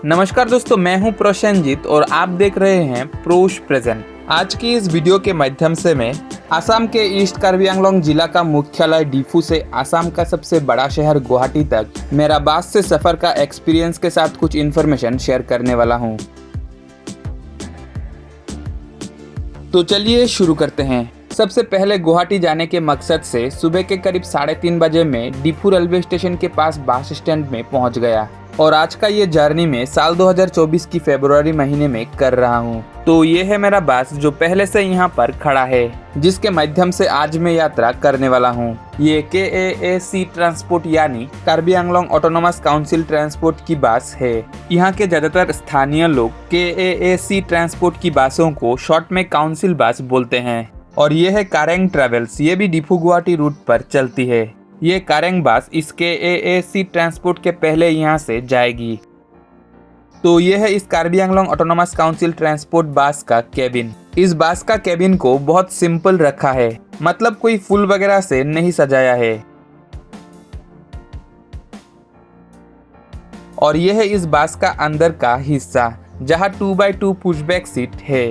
नमस्कार दोस्तों, मैं हूं प्रसेनजीत और आप देख रहे हैं प्रोश प्रेजेंट। आज की इस वीडियो के माध्यम से मैं असम के ईस्ट कार्बी आंगलोंग जिला का मुख्यालय डिफू से असम का सबसे बड़ा शहर गुवाहाटी तक मेरा बस से सफर का एक्सपीरियंस के साथ कुछ इन्फॉर्मेशन शेयर करने वाला हूं। तो चलिए शुरू करते हैं। सबसे पहले गुवाहाटी जाने के मकसद से सुबह के करीब 3:30 बजे में डिफू रेलवे स्टेशन के पास बस स्टैंड में पहुंच गया और आज का ये जर्नी में साल 2024 की फरवरी महीने में कर रहा हूँ। तो ये है मेरा बस जो पहले से यहाँ पर खड़ा है, जिसके माध्यम से आज मैं यात्रा करने वाला हूँ। ये KAAC ट्रांसपोर्ट यानी Karbi Anglong autonomous council transport की बस है। यहाँ के ज्यादातर स्थानीय लोग KAAC ट्रांसपोर्ट की बसों को शॉर्ट में काउंसिल बस बोलते हैं। और ये है कारेंग ट्रेवल्स, ये भी डिफू गुवाहाटी रूट पर चलती है। ये कारेंग बस इस KAAC ट्रांसपोर्ट के पहले यहाँ से जाएगी। तो ये है इस Karbi Anglong autonomous council transport bus का केबिन। इस बस का केबिन को बहुत सिंपल रखा है, मतलब कोई फूल वगैरह से नहीं सजाया है। और यह है इस बस का अंदर का हिस्सा, जहाँ 2x2 पुशबैक सीट है।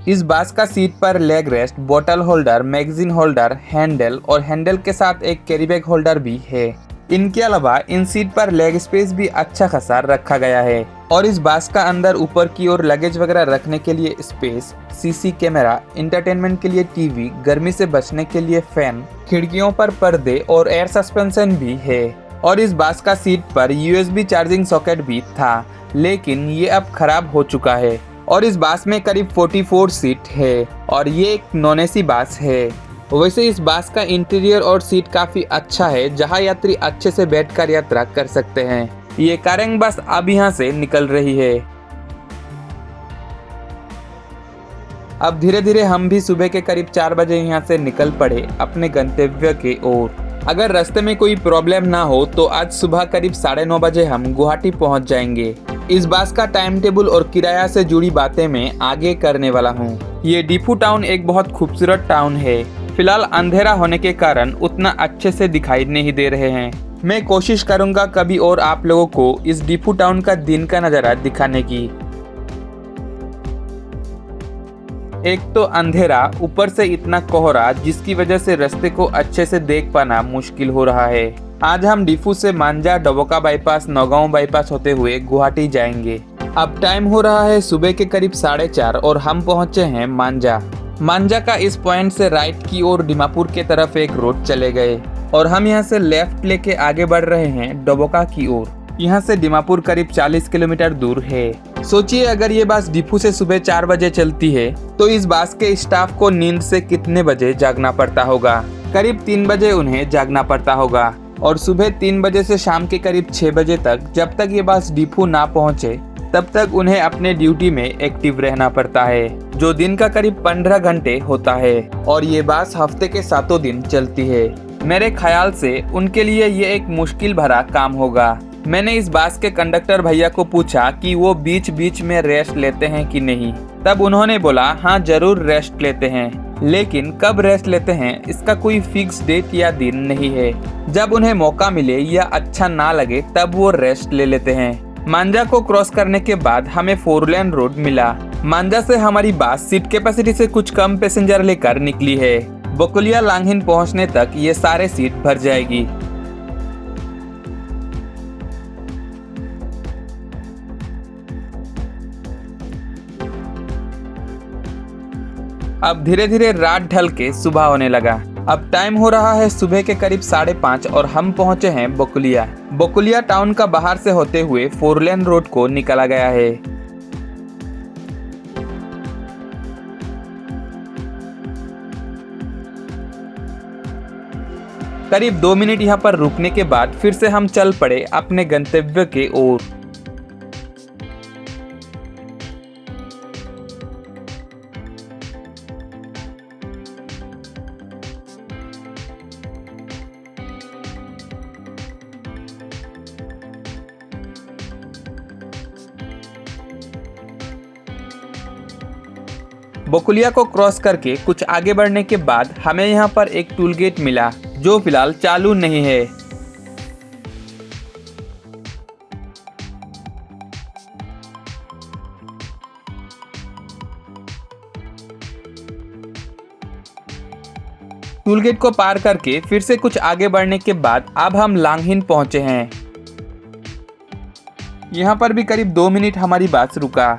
इस बस का सीट पर लेग रेस्ट, बोतल होल्डर, मैगजीन होल्डर, हैंडल और हैंडल के साथ एक कैरी बैग होल्डर भी है। इनके अलावा इन सीट पर लेग स्पेस भी अच्छा खासा रखा गया है। और इस बस का अंदर ऊपर की ओर लगेज वगैरह रखने के लिए स्पेस, CC कैमरा, इंटरटेनमेंट के लिए टीवी, गर्मी से बचने के लिए फैन, खिड़कियों पर पर्दे और एयर सस्पेंशन भी है। और इस बस का सीट पर USB चार्जिंग सॉकेट भी था, लेकिन ये अब खराब हो चुका है। और इस बस में करीब 44 सीट है और ये एक नॉन AC बस है। वैसे इस बस का इंटीरियर और सीट काफी अच्छा है, जहां यात्री अच्छे से बैठकर यात्रा कर सकते हैं। ये कारेंग बस अब यहां से निकल रही है। अब धीरे धीरे हम भी सुबह के करीब 4 बजे यहां से निकल पड़े अपने गंतव्य की ओर। अगर रास्ते में कोई प्रॉब्लम ना हो तो आज सुबह करीब 9:30 बजे हम गुवाहाटी पहुंच जाएंगे। इस बस का टाइम टेबल और किराया से जुड़ी बातें मैं आगे करने वाला हूँ। ये डिफू टाउन एक बहुत खूबसूरत टाउन है। फिलहाल अंधेरा होने के कारण उतना अच्छे से दिखाई नहीं दे रहे हैं। मैं कोशिश करूंगा कभी और आप लोगों को इस डिफू टाउन का दिन का नज़ारा दिखाने की। एक तो अंधेरा, ऊपर से इतना कोहरा, जिसकी वजह से रास्ते को अच्छे से देख पाना मुश्किल हो रहा है। आज हम डिफू से मांजा, डबोका बाईपास, नौगांव बाईपास होते हुए गुवाहाटी जाएंगे। अब टाइम हो रहा है सुबह के करीब 4:30 और हम पहुंचे हैं मांजा। मांजा का इस पॉइंट से राइट की ओर दीमापुर के तरफ एक रोड चले गए और हम यहां से लेफ्ट लेके आगे बढ़ रहे हैं डबोका की ओर। यहाँ से दीमापुर करीब 40 किलोमीटर दूर है। सोचिए अगर ये बस डिफू से सुबह 4 बजे चलती है तो इस बस के स्टाफ को नींद से कितने बजे जागना पड़ता होगा। करीब 3 बजे उन्हें जागना पड़ता होगा और सुबह 3 बजे से शाम के करीब 6 बजे तक, जब तक ये बस डिफू ना पहुंचे तब तक उन्हें अपने ड्यूटी में एक्टिव रहना पड़ता है, जो दिन का करीब 15 घंटे होता है। और ये बस हफ्ते के 7 दिन चलती है। मेरे ख्याल से उनके लिए ये एक मुश्किल भरा काम होगा। मैंने इस बस के कंडक्टर भैया को पूछा कि वो बीच बीच में रेस्ट लेते हैं कि नहीं। तब उन्होंने बोला हाँ जरूर रेस्ट लेते हैं, लेकिन कब रेस्ट लेते हैं इसका कोई फिक्स डेट या दिन नहीं है। जब उन्हें मौका मिले या अच्छा ना लगे तब वो रेस्ट ले लेते हैं। मांजा को क्रॉस करने के बाद हमें 4 लेन रोड मिला। मांजा से हमारी बस सीट कैपेसिटी से कुछ कम पैसेंजर लेकर निकली है। बकुलिया लांघिन पहुंचने तक ये सारे सीट भर जाएगी। अब धीरे धीरे रात ढल के सुबह होने लगा। अब टाइम हो रहा है सुबह के करीब 5:30 और हम पहुंचे हैं बकुलिया। बकुलिया टाउन का बाहर से होते हुए 4 लेन रोड को निकाला गया है। करीब 2 मिनट यहाँ पर रुकने के बाद फिर से हम चल पड़े अपने गंतव्य के ओर। बकुलिया को क्रॉस करके कुछ आगे बढ़ने के बाद हमें यहाँ पर एक टूल गेट मिला, जो फिलहाल चालू नहीं है। टूल गेट को पार करके फिर से कुछ आगे बढ़ने के बाद अब हम लांगहिन पहुंचे हैं। यहाँ पर भी करीब 2 मिनट हमारी बस रुका।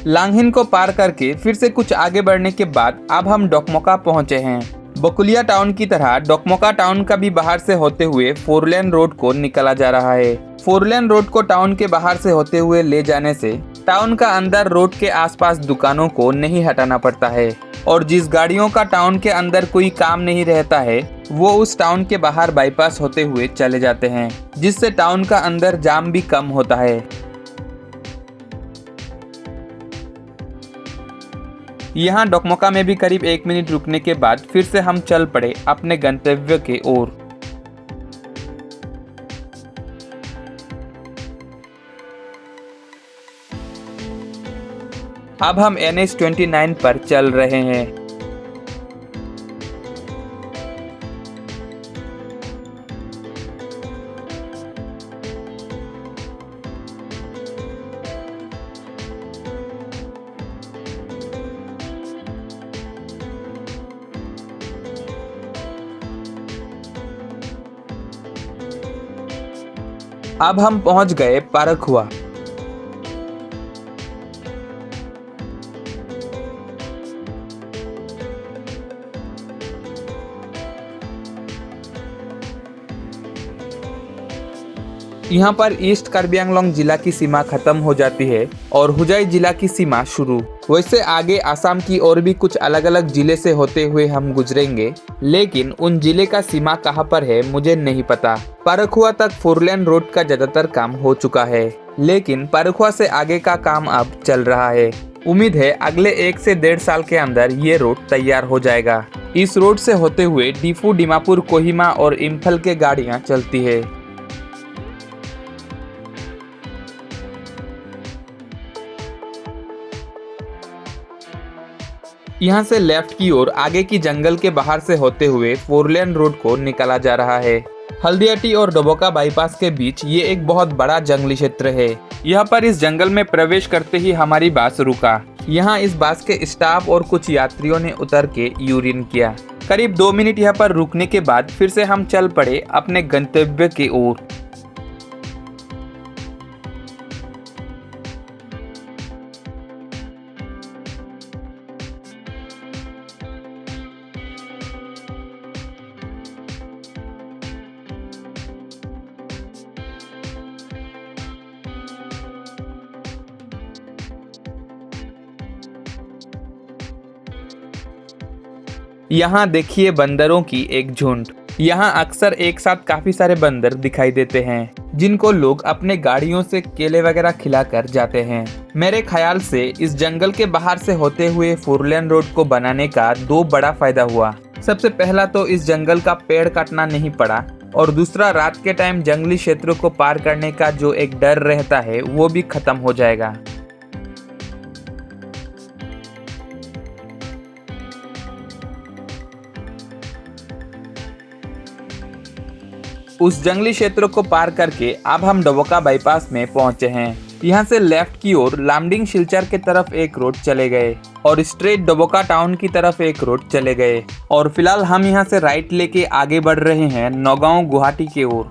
लांगहिन को पार करके फिर से कुछ आगे बढ़ने के बाद अब हम डोकमोका पहुंचे हैं। बकुलिया टाउन की तरह डोकमोका टाउन का भी बाहर से होते हुए 4 लेन रोड को निकाला जा रहा है। 4 लेन रोड को टाउन के बाहर से होते हुए ले जाने से टाउन का अंदर रोड के आसपास दुकानों को नहीं हटाना पड़ता है और जिस गाड़ियों का टाउन के अंदर कोई काम नहीं रहता है वो उस टाउन के बाहर बाईपास होते हुए चले जाते हैं, जिससे टाउन का अंदर जाम भी कम होता है। यहाँ डोकमोका में भी करीब 1 मिनट रुकने के बाद फिर से हम चल पड़े अपने गंतव्य की ओर। अब हम NH-29 पर चल रहे हैं। अब हम पहुंच गए पारखुआ। यहाँ पर ईस्ट कार्बी आंगलोंग जिला की सीमा खत्म हो जाती है और हुजाई जिला की सीमा शुरू। वैसे आगे आसाम की और भी कुछ अलग अलग जिले से होते हुए हम गुजरेंगे, लेकिन उन जिले का सीमा कहाँ पर है मुझे नहीं पता। पारखुआ तक 4 लेन रोड का ज्यादातर काम हो चुका है, लेकिन पारखुआ से आगे का काम अब चल रहा है। उम्मीद है अगले 1 से 1.5 साल के अंदर ये रोड तैयार हो जाएगा। इस रोड से होते हुए डिफू, दीमापुर, कोहिमा और इम्फल के गाड़ियाँ चलती है। यहाँ से लेफ्ट की ओर आगे की जंगल के बाहर से होते हुए 4 लेन रोड को निकाला जा रहा है। हल्दियाटी और डोबोका बाईपास के बीच ये एक बहुत बड़ा जंगली क्षेत्र है। यहाँ पर इस जंगल में प्रवेश करते ही हमारी बस रुका। यहाँ इस बस के स्टाफ और कुछ यात्रियों ने उतर के यूरिन किया। करीब 2 मिनट यहाँ पर रुकने के बाद फिर से हम चल पड़े अपने गंतव्य की ओर। यहाँ देखिए बंदरों की एक झुंड। यहाँ अक्सर एक साथ काफी सारे बंदर दिखाई देते हैं, जिनको लोग अपने गाड़ियों से केले वगैरह खिलाकर जाते हैं। मेरे ख्याल से इस जंगल के बाहर से होते हुए 4 लेन रोड को बनाने का 2 बड़ा फायदा हुआ। सबसे पहला तो इस जंगल का पेड़ काटना नहीं पड़ा और दूसरा रात के टाइम जंगली क्षेत्रों को पार करने का जो एक डर रहता है वो भी खत्म हो जाएगा। उस जंगली क्षेत्र को पार करके अब हम डोबोका बाईपास में पहुंचे हैं। यहाँ से लेफ्ट की ओर लामडिंग शिलचर के तरफ एक रोड चले गए और स्ट्रेट डोबोका टाउन की तरफ एक रोड चले गए और फिलहाल हम यहाँ से राइट लेके आगे बढ़ रहे हैं नौगांव गुवाहाटी की ओर।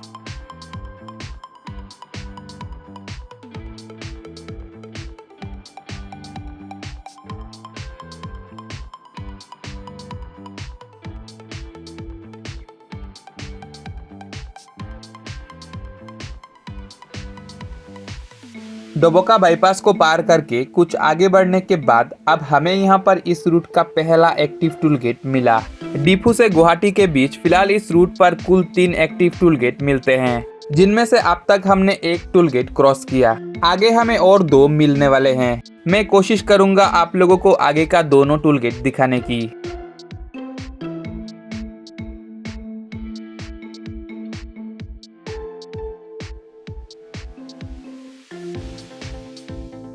डोबोका बाईपास को पार करके कुछ आगे बढ़ने के बाद अब हमें यहाँ पर इस रूट का पहला एक्टिव टूल गेट मिला। डिफू से गुवाहाटी के बीच फिलहाल इस रूट पर कुल 3 एक्टिव टूल गेट मिलते हैं, जिनमें से अब तक हमने एक टूल गेट क्रॉस किया। आगे हमें और 2 मिलने वाले हैं। मैं कोशिश करूंगा आप लोगों को आगे का दोनों टूल गेट दिखाने की।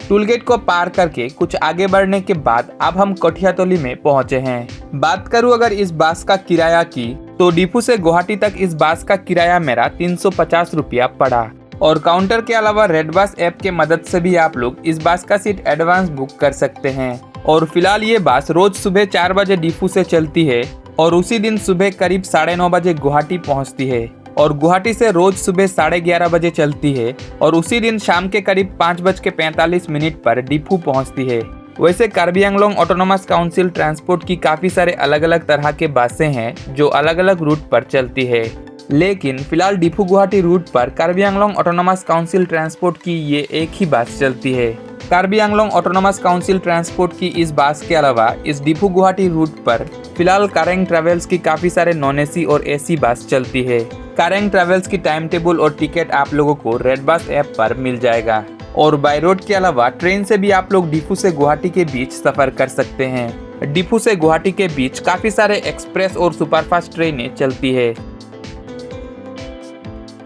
टूलगेट को पार करके कुछ आगे बढ़ने के बाद अब हम कठियातली में पहुंचे हैं। बात करूं अगर इस बस का किराया की, तो डिपू से गुवाहाटी तक इस बस का किराया मेरा 350 रुपया पड़ा। और काउंटर के अलावा रेड बस ऐप के मदद से भी आप लोग इस बस का सीट एडवांस बुक कर सकते हैं। और फिलहाल ये बस रोज सुबह 4 बजे डिपू से चलती है और उसी दिन सुबह करीब 9:30 बजे गुवाहाटी पहुंचती है। और गुवाहाटी से रोज सुबह 11:30 बजे चलती है और उसी दिन शाम के करीब 5:45 पर डिपू पहुंचती है। वैसे Karbi Anglong autonomous council transport की काफी सारे अलग अलग तरह के बसें हैं जो अलग अलग रूट पर चलती है, लेकिन फिलहाल डिपू गुवाहाटी रूट पर Karbi Anglong autonomous council transport की ये एक ही बस चलती है। Karbi Anglong autonomous council transport की इस बस के अलावा इस डिपू गुवाहाटी रूट पर फिलहाल कारेंग ट्रेवल्स की काफी सारे नॉन एसी और एसी बस चलती है। कारेंग ट्रेवल्स की टाइम टेबल और टिकट आप लोगों को रेड बस ऐप पर मिल जाएगा। और बाय रोड के अलावा ट्रेन से भी आप लोग डिपू से गुवाहाटी के बीच सफर कर सकते हैं। डिपू से गुवाहाटी के बीच काफी सारे एक्सप्रेस और सुपरफास्ट ट्रेनें चलती है।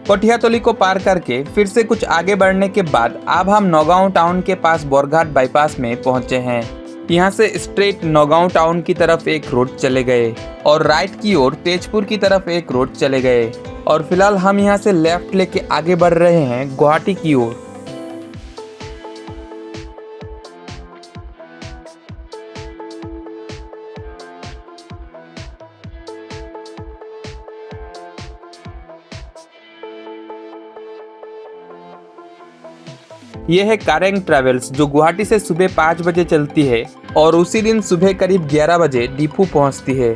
कठियातली को पार करके फिर से कुछ आगे बढ़ने के बाद अब हम नौगांव टाउन के पास बोरघाट बाईपास में पहुंचे हैं। यहाँ से स्ट्रेट नौगांव टाउन की तरफ एक रोड चले गए और राइट की ओर तेजपुर की तरफ एक रोड चले गए और फिलहाल हम यहाँ से लेफ्ट लेके आगे बढ़ रहे हैं गुवाहाटी की ओर। यह है कारेंग ट्रेवल्स जो गुवाहाटी से सुबह 5 बजे चलती है और उसी दिन सुबह करीब 11 बजे डिपू पहुंचती है।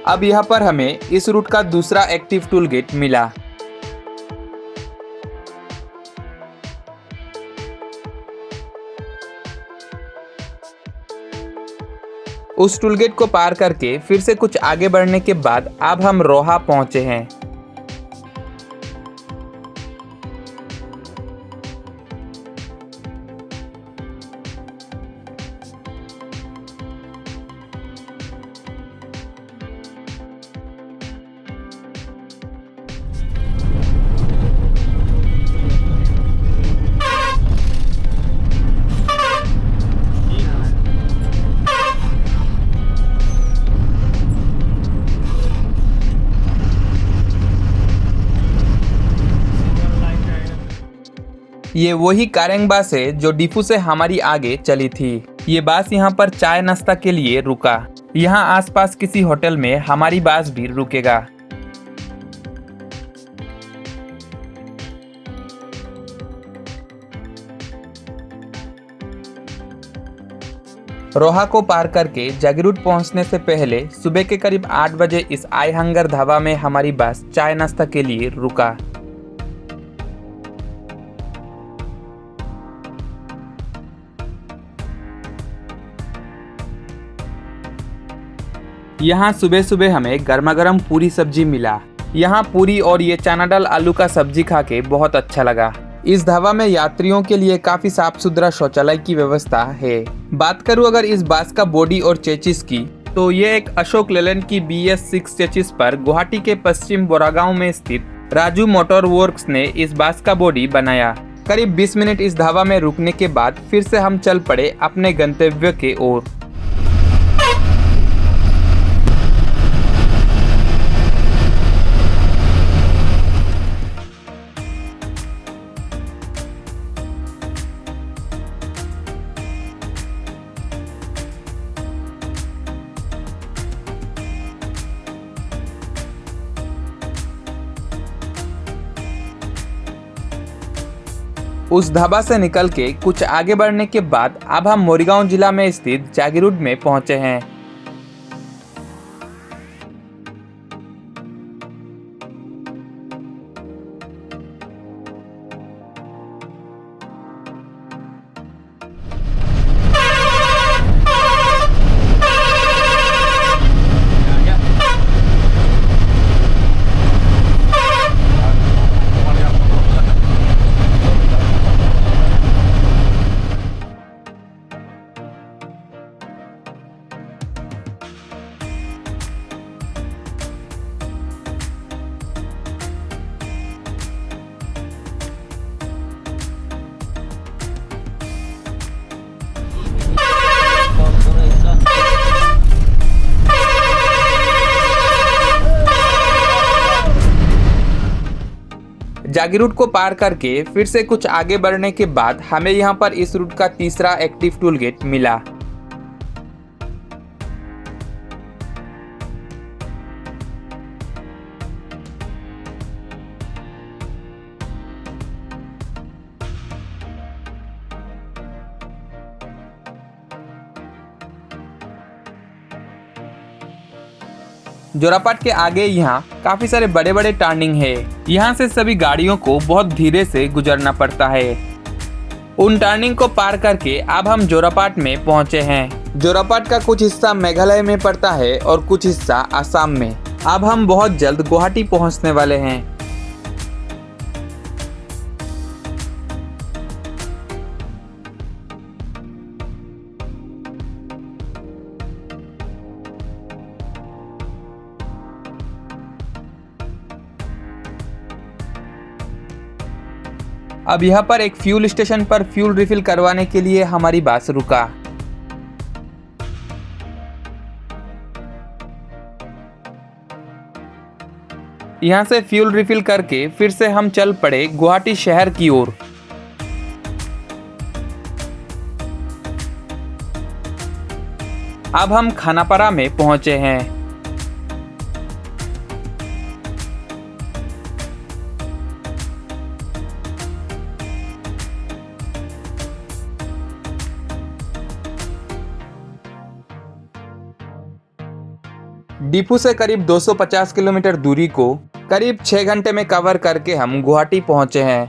अब यहाँ पर हमें इस रूट का दूसरा एक्टिव टूल गेट मिला। उस टूल गेट को पार करके फिर से कुछ आगे बढ़ने के बाद अब हम रोहा पहुंचे हैं। ये वही कारेंग बस है जो डिपू से हमारी आगे चली थी। ये बस यहाँ पर चाय नाश्ता के लिए रुका। यहाँ आसपास किसी होटल में हमारी बस भी रुकेगा। रोहा को पार करके जागीरोड पहुंचने से पहले सुबह के करीब 8 बजे इस आई हंगर ढाबा में हमारी बस चाय नाश्ता के लिए रुका। यहाँ सुबह सुबह हमें गर्मा गर्म पूरी सब्जी मिला। यहाँ पूरी और ये चना दाल आलू का सब्जी खा के बहुत अच्छा लगा। इस ढाबा में यात्रियों के लिए काफी साफ सुथरा शौचालय की व्यवस्था है। बात करूँ अगर इस बस का बॉडी और चेचिस की, तो ये एक अशोक लेलैंड की BS6 चेचिस पर गुवाहाटी के पश्चिम बोरागांव में स्थित राजू मोटर वर्क्स ने इस बस का बॉडी बनाया। करीब 20 मिनट इस ढाबा में रुकने के बाद फिर से हम चल पड़े अपने गंतव्य के ओर। उस ढाबा से निकल के कुछ आगे बढ़ने के बाद अब हम मोरीगांव जिला में स्थित जागीरोड में पहुंचे हैं। जागी रूट को पार करके फिर से कुछ आगे बढ़ने के बाद हमें यहाँ पर इस रूट का तीसरा एक्टिव टूल गेट मिला। जोरापाट के आगे यहाँ काफी सारे बड़े बड़े टर्निंग है। यहाँ से सभी गाड़ियों को बहुत धीरे से गुजरना पड़ता है। उन टर्निंग को पार करके अब हम जोरापाट में पहुँचे हैं। जोरापाट का कुछ हिस्सा मेघालय में पड़ता है और कुछ हिस्सा असम में। अब हम बहुत जल्द गुवाहाटी पहुँचने वाले हैं। अब यहाँ पर एक फ्यूल स्टेशन पर फ्यूल रिफिल करवाने के लिए हमारी बस रुका। यहाँ से फ्यूल रिफिल करके फिर से हम चल पड़े गुवाहाटी शहर की ओर। अब हम खानापारा में पहुंचे हैं। डिफू से करीब 250 किलोमीटर दूरी को करीब 6 घंटे में कवर करके हम गुवाहाटी पहुंचे हैं।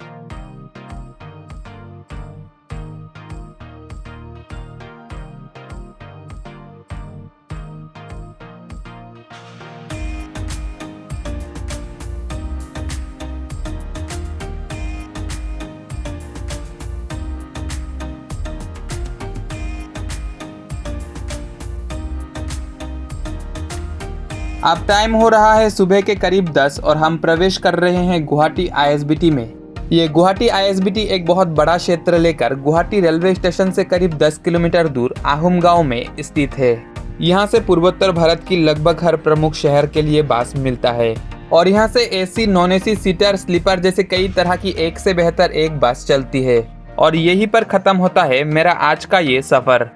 अब टाइम हो रहा है सुबह के करीब 10 और हम प्रवेश कर रहे हैं गुवाहाटी आईएसबीटी में। ये गुवाहाटी आईएसबीटी एक बहुत बड़ा क्षेत्र लेकर गुवाहाटी रेलवे स्टेशन से करीब 10 किलोमीटर दूर आहूम गांव में स्थित है। यहाँ से पूर्वोत्तर भारत की लगभग हर प्रमुख शहर के लिए बस मिलता है और यहाँ से AC, non AC, seater, sleeper जैसे कई तरह की एक से बेहतर एक बस चलती है। और यहीं पर खत्म होता है मेरा आज का ये सफर।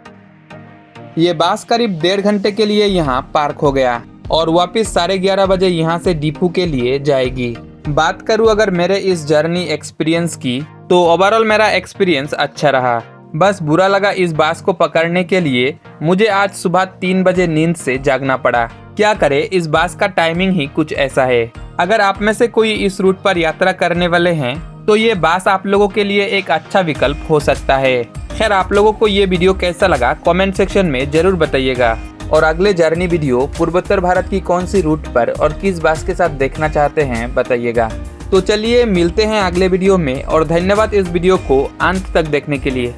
ये बस करीब 1.5 घंटे के लिए यहाँ पार्क हो गया और वापस 11:30 बजे यहाँ से डिफू के लिए जाएगी। बात करूँ अगर मेरे इस जर्नी एक्सपीरियंस की, तो ओवरऑल मेरा एक्सपीरियंस अच्छा रहा। बस बुरा लगा इस बस को पकड़ने के लिए मुझे आज सुबह 3 बजे नींद से जागना पड़ा। क्या करे, इस बस का टाइमिंग ही कुछ ऐसा है। अगर आप में से कोई इस रूट पर यात्रा करने वाले हैं तो ये बस आप लोगों के लिए एक अच्छा विकल्प हो सकता है। खैर, आप लोगों को ये वीडियो कैसा लगा कमेंट सेक्शन में जरूर बताइएगा। और अगले जर्नी वीडियो पूर्वोत्तर भारत की कौन सी रूट पर और किस बस के साथ देखना चाहते हैं बताइएगा। तो चलिए मिलते हैं अगले वीडियो में और धन्यवाद इस वीडियो को अंत तक देखने के लिए।